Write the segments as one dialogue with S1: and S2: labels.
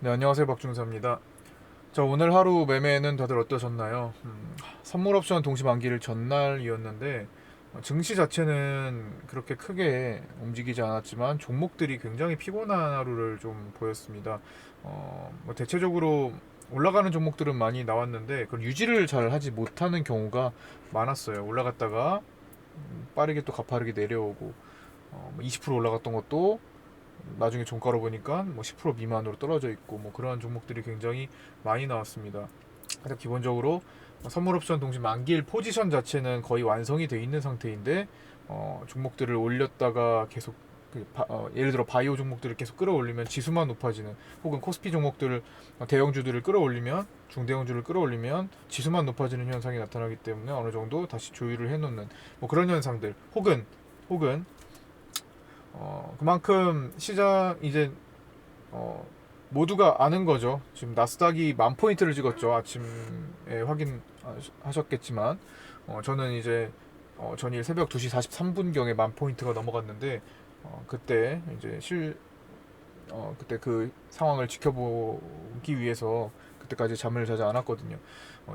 S1: 네, 안녕하세요. 박준서입니다. 자, 오늘 하루 매매는 다들 어떠셨나요? 선물 옵션 동시 만기일 전날이었는데 증시 자체는 그렇게 크게 움직이지 않았지만 종목들이 굉장히 피곤한 하루를 좀 보였습니다. 뭐 대체적으로 올라가는 종목들은 많이 나왔는데 그걸 유지를 잘 하지 못하는 경우가 많았어요. 올라갔다가 빠르게 또 가파르게 내려오고 20% 올라갔던 것도 나중에 종가로 보니까 뭐 10% 미만으로 떨어져 있고 뭐 그러한 종목들이 굉장히 많이 나왔습니다. 그래서 기본적으로 선물 옵션 동시 만기일 포지션 자체는 거의 완성이 돼 있는 상태인데 종목들을 올렸다가 계속 예를 들어 바이오 종목들을 계속 끌어올리면 지수만 높아지는, 혹은 코스피 종목들을 대형주들을 끌어올리면, 중대형주를 끌어올리면 지수만 높아지는 현상이 나타나기 때문에 어느 정도 다시 조율을 해놓는 뭐 그런 현상들, 혹은 그만큼 시장 이제 모두가 아는 거죠. 지금 나스닥이 10,000포인트를 찍었죠. 아침에 확인하셨겠지만 저는 이제 전일 새벽 2시 43분경에 10,000포인트가 넘어갔는데 그때 이제 그때 그 상황을 지켜보기 위해서 그때까지 잠을 자지 않았거든요.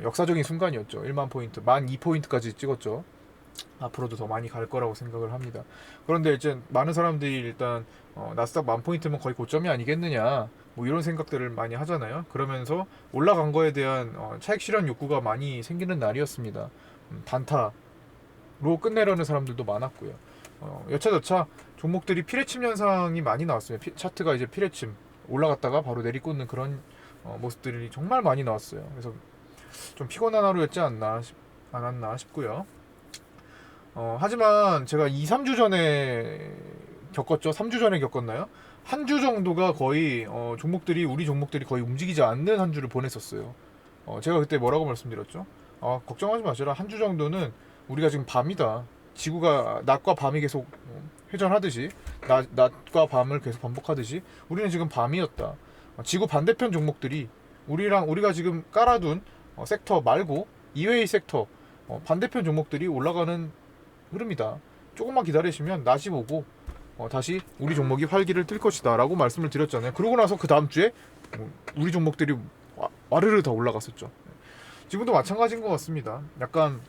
S1: 역사적인 순간이었죠. 1만 포인트, 12,000포인트까지 찍었죠. 앞으로도 더 많이 갈 거라고 생각을 합니다. 그런데 이제 많은 사람들이 일단 나스닥 10,000포인트면 거의 고점이 아니겠느냐 뭐 이런 생각들을 많이 하잖아요. 그러면서 올라간 거에 대한 차익 실현 욕구가 많이 생기는 날이었습니다. 단타로 끝내려는 사람들도 많았고요. 여차저차 종목들이 피레침 현상이 많이 나왔어요. 차트가 이제 피레침 올라갔다가 바로 내리꽂는 그런 모습들이 정말 많이 나왔어요. 그래서 좀 피곤한 하루였지 않았나 싶고요. 하지만 제가 2, 3주 전에 겪었죠. 3주 전에 겪었나요? 한 주 정도가 거의 우리 종목들이 거의 움직이지 않는 한 주를 보냈었어요. 제가 그때 뭐라고 말씀드렸죠? 걱정하지 마시라. 한 주 정도는 우리가 지금 밤이다. 지구가 낮과 밤이 계속 회전하듯이, 낮과 밤을 계속 반복하듯이 우리는 지금 밤이었다. 지구 반대편 종목들이 우리가 지금 깔아둔 섹터 말고 이외의 섹터, 반대편 종목들이 올라가는 흐름이다. 조금만 기다리시면 낮이 오고 다시 우리 종목이 활기를 띨 것이다 라고 말씀을 드렸잖아요. 그러고 나서 그 다음 주에 우리 종목들이 와르르 다 올라갔었죠. 지금도 마찬가지인 것 같습니다. 약간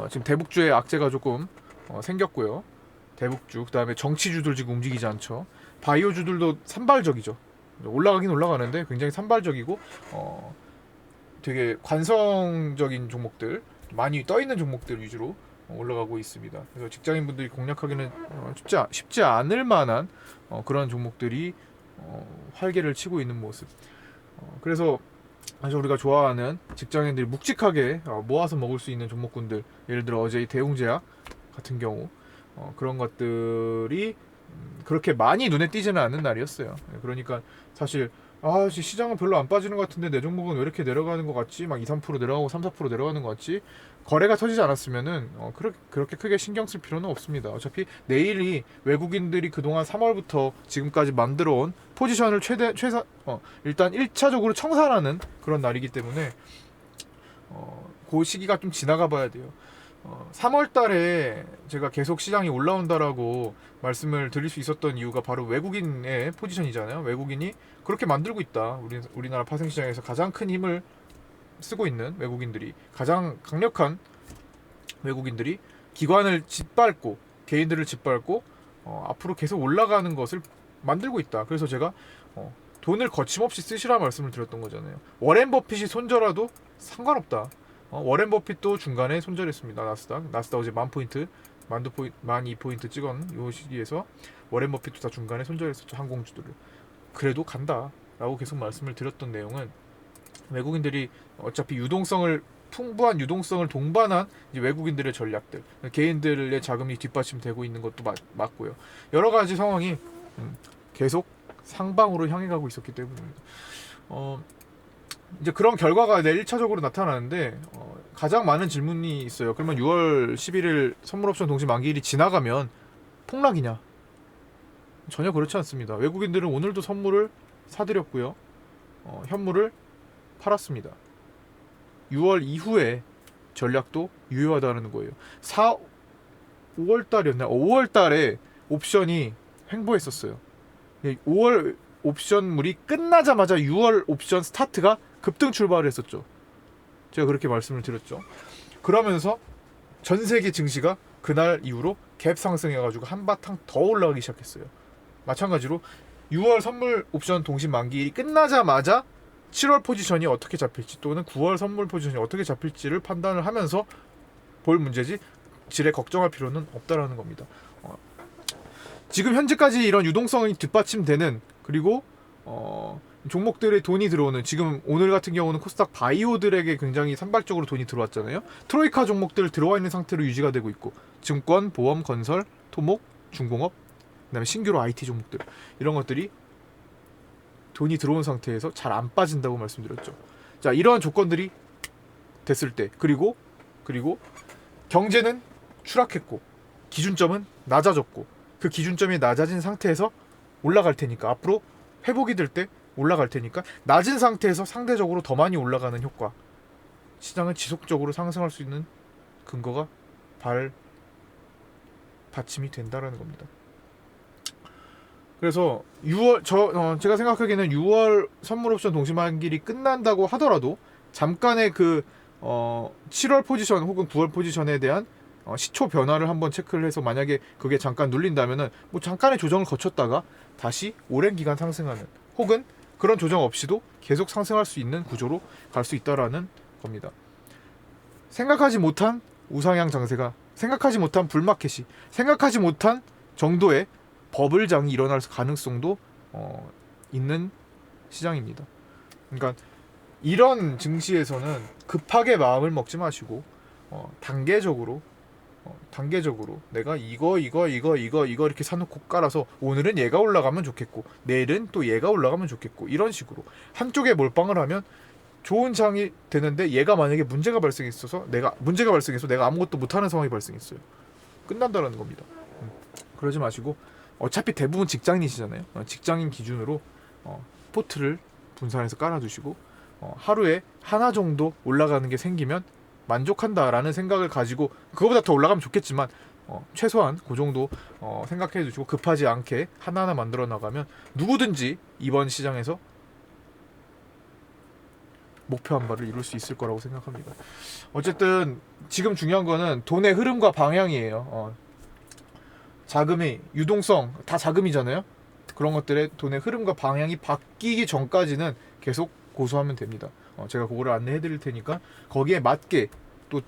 S1: 지금 대북주의 악재가 조금 생겼고요. 대북주, 그 다음에 정치주들 지금 움직이지 않죠. 바이오주들도 산발적이죠. 올라가긴 올라가는데 굉장히 산발적이고 되게 관성적인 종목들, 많이 떠있는 종목들 위주로 올라가고 있습니다. 그래서 직장인분들이 공략하기는 쉽지 않을 만한 그런 종목들이 활개를 치고 있는 모습. 그래서 아주 우리가 좋아하는 직장인들이 묵직하게 모아서 먹을 수 있는 종목군들, 예를 들어 어제 이 대웅제약 같은 경우 그런 것들이 그렇게 많이 눈에 띄지는 않는 날이었어요. 그러니까 사실 시장은 별로 안 빠지는 것 같은데 내 종목은 왜 이렇게 내려가는 것 같지? 막 2, 3% 내려가고 3, 4% 내려가는 것 같지? 거래가 터지지 않았으면은 그렇게 크게 신경 쓸 필요는 없습니다. 어차피 내일이 외국인들이 그동안 3월부터 지금까지 만들어온 포지션을 일단 1차적으로 청산하는 그런 날이기 때문에 그 시기가 좀 지나가 봐야 돼요. 3월 달에 제가 계속 시장이 올라온다라고 말씀을 드릴 수 있었던 이유가 바로 외국인의 포지션이잖아요. 외국인이 그렇게 만들고 있다. 우리나라 파생시장에서 가장 큰 힘을 쓰고 있는 외국인들이, 가장 강력한 외국인들이 기관을 짓밟고 개인들을 짓밟고 앞으로 계속 올라가는 것을 만들고 있다. 그래서 제가 돈을 거침없이 쓰시라 말씀을 드렸던 거잖아요. 워렌 버핏이 손절해도 상관없다. 워렌 버핏도 중간에 손절했습니다. 나스닥 어제 10,000포인트, 12,000포인트 찍은 이 시기에서 워렌 버핏도 다 중간에 손절했었죠. 항공주들을. 그래도 간다 라고 계속 말씀을 드렸던 내용은, 외국인들이 어차피 풍부한 유동성을 동반한 이제 외국인들의 전략들, 개인들의 자금이 뒷받침되고 있는 것도 맞고요. 여러 가지 상황이 계속 상방으로 향해 가고 있었기 때문입니다. 이제 그런 결과가 내일 1차적으로 나타나는데 가장 많은 질문이 있어요. 그러면 6월 11일 선물옵션 동시 만기일이 지나가면 폭락이냐? 전혀 그렇지 않습니다. 외국인들은 오늘도 선물을 사들였고요. 현물을 팔았습니다. 6월 이후에 전략도 유효하다는 거예요. 5월 달이었나? 5월 달에 옵션이 횡보했었어요. 5월 옵션물이 끝나자마자 6월 옵션 스타트가 급등 출발을 했었죠. 제가 그렇게 말씀을 드렸죠. 그러면서 전 세계 증시가 그날 이후로 갭 상승해가지고 한바탕 더 올라가기 시작했어요. 마찬가지로 6월 선물 옵션 동시 만기일이 끝나자마자 7월 포지션이 어떻게 잡힐지 또는 9월 선물 포지션이 어떻게 잡힐지를 판단을 하면서 볼 문제지 질에 걱정할 필요는 없다라는 겁니다. 지금 현재까지 이런 유동성이 뒷받침되는 그리고 종목들의 돈이 들어오는 지금 오늘 같은 경우는 코스닥 바이오들에게 굉장히 산발적으로 돈이 들어왔잖아요. 트로이카 종목들 들어와 있는 상태로 유지가 되고 있고 증권, 보험, 건설, 토목, 중공업 그다음에 신규로 IT 종목들 이런 것들이 돈이 들어온 상태에서 잘 안 빠진다고 말씀드렸죠. 자, 이러한 조건들이 됐을 때 그리고 경제는 추락했고 기준점은 낮아졌고 그 기준점이 낮아진 상태에서 올라갈 테니까 앞으로 회복이 될 때 올라갈 테니까 낮은 상태에서 상대적으로 더 많이 올라가는 효과 시장은 지속적으로 상승할 수 있는 근거가 받침이 된다라는 겁니다. 그래서 6월 제가 생각하기에는 6월 선물 옵션 동시 만기일이 끝난다고 하더라도 잠깐의 그 7월 포지션 혹은 9월 포지션에 대한 시초 변화를 한번 체크를 해서 만약에 그게 잠깐 눌린다면은 뭐 잠깐의 조정을 거쳤다가 다시 오랜 기간 상승하는 혹은 그런 조정 없이도 계속 상승할 수 있는 구조로 갈 수 있다라는 겁니다. 생각하지 못한 우상향 장세가 생각하지 못한 불마켓이 생각하지 못한 정도의 버블장이 일어날 가능성도 있는 시장입니다. 그러니까 이런 증시에서는 급하게 마음을 먹지 마시고 단계적으로 내가 이거 이렇게 사놓고 깔아서 오늘은 얘가 올라가면 좋겠고 내일은 또 얘가 올라가면 좋겠고 이런 식으로 한쪽에 몰빵을 하면 좋은 장이 되는데 얘가 만약에 문제가 발생해서 내가 아무것도 못하는 상황이 발생했어요. 끝난다라는 겁니다. 그러지 마시고 어차피 대부분 직장인이시잖아요. 직장인 기준으로 포트를 분산해서 깔아두시고 하루에 하나 정도 올라가는 게 생기면 만족한다라는 생각을 가지고 그거보다 더 올라가면 좋겠지만 최소한 그 정도 생각해 두시고 급하지 않게 하나하나 만들어 나가면 누구든지 이번 시장에서 목표한 바를 이룰 수 있을 거라고 생각합니다. 어쨌든 지금 중요한 거는 돈의 흐름과 방향이에요. 자금의 유동성 다 자금이잖아요. 그런 것들의 돈의 흐름과 방향이 바뀌기 전까지는 계속 고수하면 됩니다. 제가 그거를 안내해 드릴 테니까 거기에 맞게 또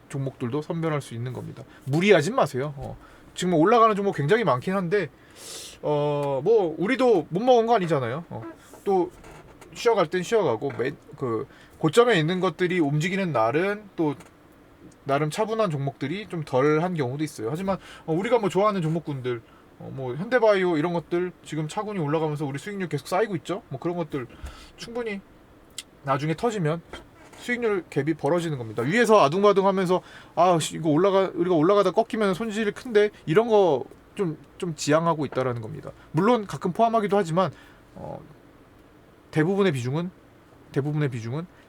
S1: 종목들도 선별할 수 있는 겁니다. 무리하진 마세요. 지금 올라가는 종목 굉장히 많긴 한데 뭐 우리도 못 먹은 거 아니잖아요. 또 쉬어갈 땐 쉬어가고 그 고점에 있는 것들이 움직이는 날은 또 나름 차분한 종목들이 좀 덜한 경우도 있어요. 하지만 우리가 뭐 좋아하는 종목군들 뭐 현대바이오 이런 것들 지금 차분히 올라가면서 우리 수익률 계속 쌓이고 있죠. 뭐 그런 것들 충분히 나중에 터지면 수익률 갭이 벌어지는 겁니다. 위에서 아둥바둥하면서 이거 우리가 올라가다 꺾이면 손실이 큰데 이런 거 좀 지양하고 있다라는 겁니다. 물론 가끔 포함하기도 하지만 대부분의 비중은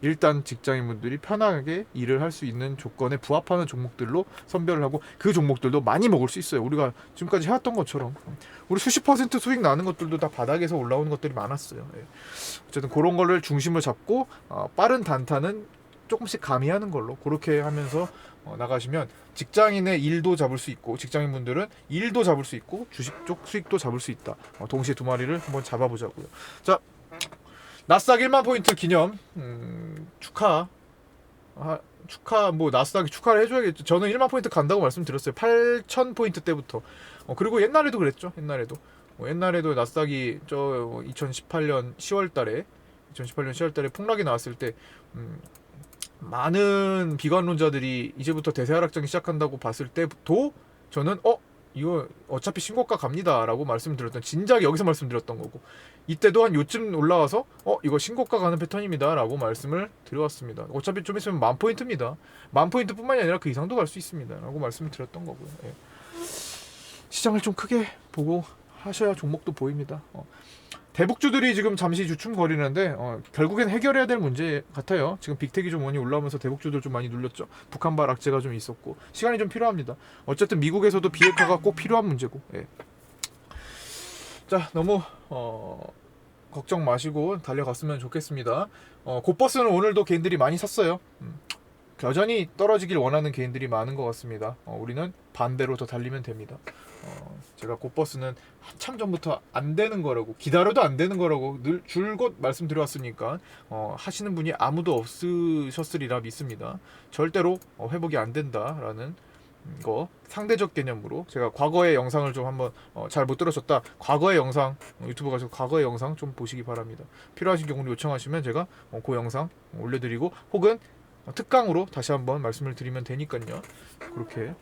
S1: 일단 직장인분들이 편하게 일을 할 수 있는 조건에 부합하는 종목들로 선별을 하고 그 종목들도 많이 먹을 수 있어요. 우리가 지금까지 해왔던 것처럼 우리 수십 % 수익 나는 것들도 다 바닥에서 올라오는 것들이 많았어요. 어쨌든 그런 거를 중심을 잡고 빠른 단타는 조금씩 가미하는 걸로 그렇게 하면서 나가시면 직장인의 일도 잡을 수 있고 직장인분들은 일도 잡을 수 있고 주식 쪽 수익도 잡을 수 있다. 동시에 두 마리를 한번 잡아보자고요. 자, 나스닥 1만 포인트 기념 축하 뭐 나스닥이 축하를 해줘야겠죠. 저는 1만 포인트 간다고 말씀드렸어요. 8,000 포인트 때부터. 그리고 옛날에도 그랬죠. 옛날에도 나스닥이 저 2018년 10월달에 폭락이 나왔을 때 많은 비관론자들이 이제부터 대세 하락장이 시작한다고 봤을 때도 저는 이거 어차피 신고가 갑니다라고 말씀드렸던 진작에 여기서 말씀드렸던 거고 이때도 한 요쯤 올라와서 이거 신고가 가는 패턴입니다라고 말씀을 드려왔습니다. 어차피 좀 있으면 10,000포인트입니다. 10,000포인트뿐만이 아니라 그 이상도 갈 수 있습니다라고 말씀을 드렸던 거고요. 시장을 좀 크게 보고 하셔야 종목도 보입니다. 대북주들이 지금 잠시 주춤거리는데 결국엔 해결해야 될 문제 같아요. 지금 빅텍이 좀 많이 올라오면서 대북주들 좀 많이 눌렸죠. 북한발 악재가 좀 있었고 시간이 좀 필요합니다. 어쨌든 미국에서도 비핵화가 꼭 필요한 문제고. 자, 너무 걱정 마시고 달려갔으면 좋겠습니다. 곧버스는 오늘도 개인들이 많이 샀어요. 여전히 떨어지길 원하는 개인들이 많은 것 같습니다. 우리는 반대로 더 달리면 됩니다. 제가 곧버스는 한참 전부터 안 되는 거라고, 기다려도 안 되는 거라고 늘 줄곧 말씀드려왔으니까 하시는 분이 아무도 없으셨으리라 믿습니다. 절대로 회복이 안 된다라는 거 상대적 개념으로 제가 과거의 영상을 좀 한번 잘 못 들으셨다, 과거의 영상 유튜브 가서 과거의 영상 좀 보시기 바랍니다. 필요하신 경우는 요청하시면 제가 그 영상 올려드리고, 혹은 특강으로 다시 한번 말씀을 드리면 되니까요. 그렇게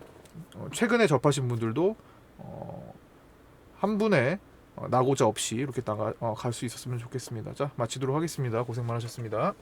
S1: 최근에 접하신 분들도 한 분의 나고자 없이 이렇게 갈 수 있었으면 좋겠습니다. 자, 마치도록 하겠습니다. 고생 많으셨습니다.